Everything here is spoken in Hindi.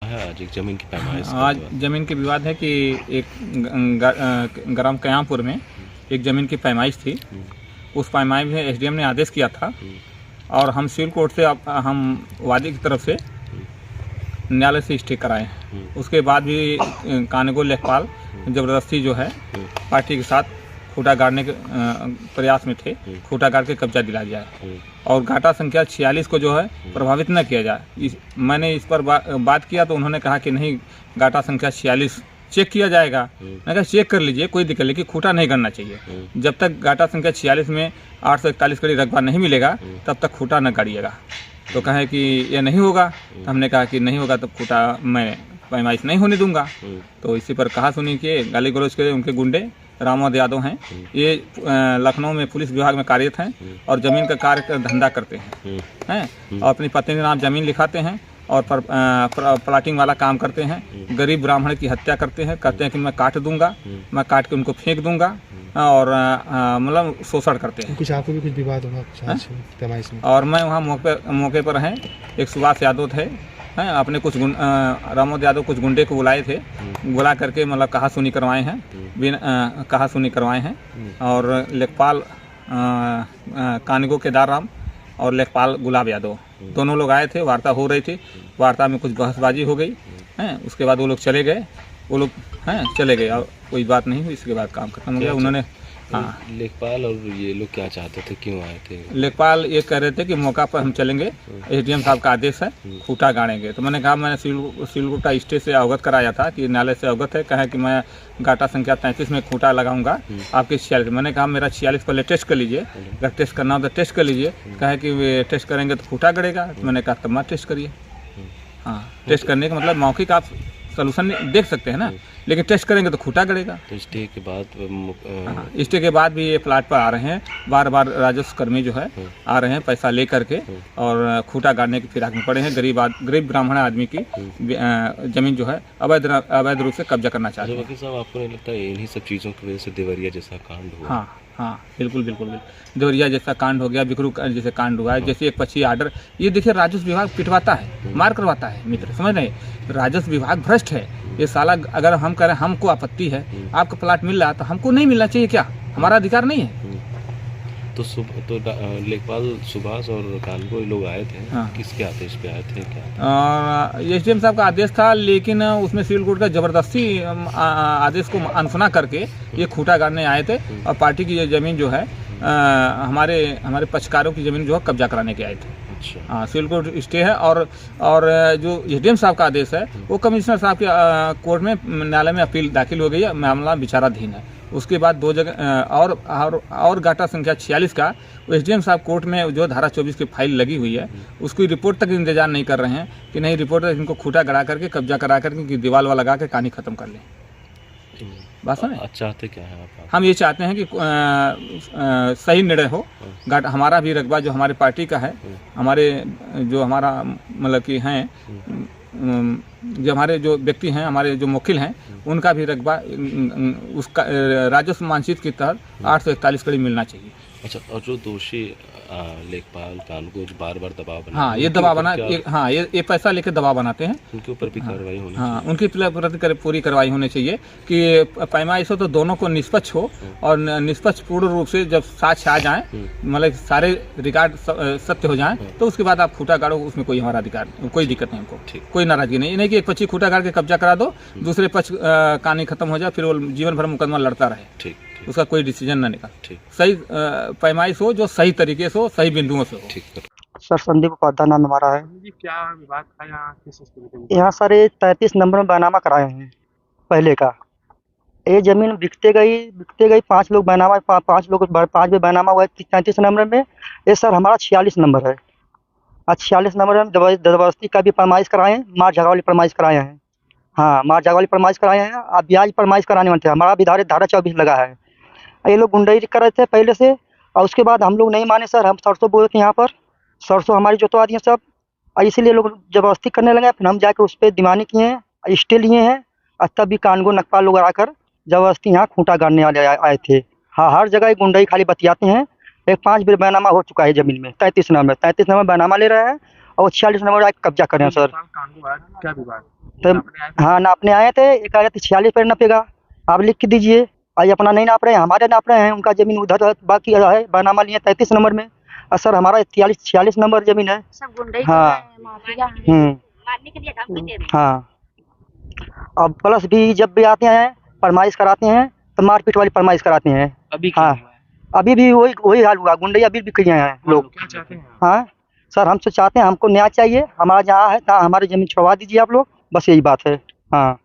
है आज एक जमीन की पैमाइश का आज विवाद। ज़मीन के विवाद है कि एक ग्राम कयामपुर में एक ज़मीन की पैमाइश थी। उस पैमाइश में एसडीएम ने आदेश किया था और हम सिविल कोर्ट से हम वादी की तरफ से न्यायालय से स्टे कराए। उसके बाद भी कानगो लेखपाल ज़बरदस्ती जो है पार्टी के साथ खूटा गाड़ने के प्रयास में थे, खूटा गाड़ के कब्जा दिला जाए और घाटा संख्या 46 को जो है प्रभावित न किया जाए। मैंने इस पर बात किया तो उन्होंने कहा कि नहीं, घाटा संख्या 46 चेक किया जाएगा। मैं कहा चेक कर लीजिए, कोई दिक्कत नहीं, कि खूटा नहीं करना चाहिए। जब तक घाटा संख्या 46 में 841 कड़ी रकबा नहीं मिलेगा तब तक खूटा न गाड़िएगा। तो कहे कि ये नहीं होगा, तो हमने कहा कि नहीं होगा तब खूटा मैं पैमाइश नहीं होने दूंगा। तो इसी पर कहा सुनी के गाली गलौज के उनके गुंडे रामोद यादव हैं, ये लखनऊ में पुलिस विभाग में कार्यरत हैं और ज़मीन का कार्य का धंधा करते हैं और अपनी पत्नी के नाम ज़मीन लिखाते हैं और प्लाटिंग वाला काम करते हैं। गरीब ब्राह्मण की हत्या करते हैं, कहते हैं कि मैं काट दूंगा, मैं काट के उनको फेंक दूंगा और मतलब शोषण करते हैं। कुछ आपको भी कुछ विवाद होगा पैमाइश में? और मैं वहाँ मौके पर हैं, एक सुभाष यादव थे हैं, अपने कुछ रामोद यादव कुछ गुंडे को बुलाए थे, बुला करके मतलब कहा सुनी करवाए हैं, कहा सुनी करवाए हैं। और लेखपाल कानगो केदार राम और लेखपाल गुलाब यादव दोनों लोग आए थे, वार्ता हो रही थी। वार्ता में कुछ बहसबाजी हो गई हैं, उसके बाद वो लोग चले गए, वो लोग हैं चले गए और कोई बात नहीं हुई। इसके बाद काम खत्म हो गया। उन्होंने हाँ, लेखपाल और ये लोग क्या चाहते थे, क्यों आए थे? लेखपाल ये कह रहे थे कि मौका पर हम चलेंगे, एसडीएम साहब का आदेश है, खूटा गाड़ेंगे। तो मैंने कहा, मैंने सिविल कोर्ट का स्टे से अवगत कराया था कि न्यायालय से अवगत है, कहा कि मैं घाटा संख्या 33 में खूटा लगाऊंगा आपके 46। मैंने कहा मेरा 46 पहले टेस्ट कर लीजिए, अगर टेस्ट करना हो तो टेस्ट कर लीजिए। कहा कि वे टेस्ट करेंगे तो खूटा गड़ेगा। तो मैंने कहा तब मत टेस्ट करिए। हाँ, टेस्ट करने का मतलब मौखिक आप सोल्यूशन देख सकते हैं ना, लेकिन टेस्ट करेंगे तो खूटा गड़ेगा। तो स्टे के बाद स्टे के बाद भी ये प्लाट पर आ रहे हैं, बार बार राजस्व कर्मी जो है आ रहे हैं पैसा ले करके और खूटा गाड़ने की फिराक में पड़े हैं। गरीब ब्राह्मण आदमी की जमीन जो है अवैध रूप से कब्जा करना चाहते हैं। वकील साहब, आपको नहीं लगता इन्हीं सब चीज़ों की वजह से देवरिया जैसा कांड हुआ? हाँ, बिल्कुल। देवरिया जैसा कांड हो गया, बिकरू जैसे कांड हुआ है, जैसे एक 25 आर्डर। ये देखिए, राजस्व विभाग पिटवाता है, मार करवाता है मित्र, समझ रहे? राजस्व विभाग भ्रष्ट है ये साला। अगर हम करें, हमको आपत्ति है, आपका प्लाट मिल रहा है तो हमको नहीं मिलना चाहिए क्या? हमारा अधिकार नहीं है? तो लेखपाल सुभाष और कानगो लोग आए थे। हाँ। किसके आदेश पे आए थे, क्या? एसडीएम साहब का आदेश था, लेकिन उसमें सिविल कोर्ट का जबरदस्ती आदेश को अनसुना करके ये खूटा गाड़ने आए थे और पार्टी की ये जमीन जो है हमारे पक्षकारों की जमीन जो है कब्जा कराने के आए थे। अच्छा। हाँ, सिविल कोर्ट स्टे है और जो एसडीएम साहब का आदेश है वो कमिश्नर साहब के कोर्ट में न्यायालय में अपील दाखिल हो गई है, मामला विचाराधीन है। उसके बाद 2 जगह और घाटा संख्या 46 का एसडीएम साहब कोर्ट में जो धारा 24 की फाइल लगी हुई है उसकी रिपोर्ट तक इंतजार नहीं कर रहे हैं कि नहीं, रिपोर्ट तक इनको खूटा गड़ा करके कब्जा करा करके दीवार वाला लगा के कहानी खत्म कर लें। बात समझे? चाहते क्या है आप? हम ये चाहते हैं कि सही निर्णय हो। घाटा हमारा भी रकबा जो हमारे पार्टी का है, हमारा मतलब कि हैं जो हमारे जो व्यक्ति हैं, हमारे जो मुवक्किल हैं, उनका भी रकबा उसका राजस्व मानचित्र के तहत 841 कड़ी मिलना चाहिए। अच्छा, और जो दोषी लेखपाल कानगो जो बार दबाव बना, हाँ, ये दबाव बना, ये पैसा लेकर दबाव बनाते हैं, उनके ऊपर भी कार्रवाई होनी हाँ, उनकी प्रति पूरी कार्रवाई होनी चाहिए कि पैमाइश हो तो दोनों को निष्पक्ष हो और निष्पक्ष पूर्ण रूप से जब साक्ष्य आ जाए, मतलब सारे रिकॉर्ड सत्य हो जाए, तो उसके बाद आप खूटा गाड़ो, उसमें कोई हमारा अधिकार, कोई दिक्कत नहीं हमको, कोई नाराजगी नहीं कि एक 25 खूटा गाड़ के कब्जा करा दो, दूसरे पक्ष कहानी खत्म हो जाए, फिर वो जीवन भर मुकदमा लड़ता रहे। ठीक, उसका कोई डिसीजन ना निकाल। सही पैमाइश हो जो सही तरीके से हो, सही बिंदुओं से हो। ठीक। सर संदीप उपाध्याय नाम हमारा है जी, क्या विवाद था यहाँ? यहाँ सर 33 नंबर में बैनामा कराए हैं पहले का। ये जमीन बिकते गई 5 लोग बैनामा 5 में बैनामा हुआ 33 नंबर में। ये सर हमारा 46 नंबर है। आज 46 नंबर में जबरदस्ती का भी फरमाइश कराए हैं, मार झगड़ा वाली फरमाइश कराए हैं। हाँ, मार झगड़ा वाली फरमाइश कराए हैं। अब ब्याज फरमाइश कराने वाले थे, हमारा भी धारा 24 लगा है। ये लोग गुंडाई कर रहे थे पहले से और उसके बाद हम लोग नहीं माने सर। हम सरसों बोए थे यहाँ पर, सरसों हमारी जोतवा दी है सब, इसीलिए लोग जबरदस्ती करने लगे। फिर हम जाकर उस पर दीवानी किए हैं, स्टे लिए हैं और तब भी कानगो नकपा लोग आकर जबरदस्ती यहाँ खूंटा गाड़ने वाले आए थे। हाँ, हर जगह गुंडाई खाली बतियाते हैं। एक 5 बार बैनामा हो चुका है ज़मीन में, 33 नंबर बैनामा ले रहा है और 46 नंबर आके कब्जा कर रहे हैं सर। कानून आया, क्या विवाद? तो नापने आए थे? हाँ नापने आए थे, एक कह रहे थे 46 पर नपेगा, आप लिख के दीजिए। आज अपना नहीं नाप रहे हैं, हमारे नाप रहे हैं, उनका जमीन उधर बाकी है, बैनामा लिए 33 नंबर में, और सर हमारा 46 नंबर जमीन है। सब गुंडे हाँ। मारने के लिए धमकी दे रहे हैं। हाँ, अब प्लस भी जब भी आते हैं फरमाइश कराते हैं तो मारपीट वाली फरमाइश कराते हैं। अभी क्या हाँ, हुआ है? अभी भी वही हाल हुआ, गुंडे अभी भी किए हैं लोग। क्या चाहते हैं? हाँ सर, हम तो चाहते हैं, हमको न्याय चाहिए, हमारा जहाँ है तहाँ हमारी जमीन छुड़वा दीजिए आप लोग, बस यही बात है। हाँ।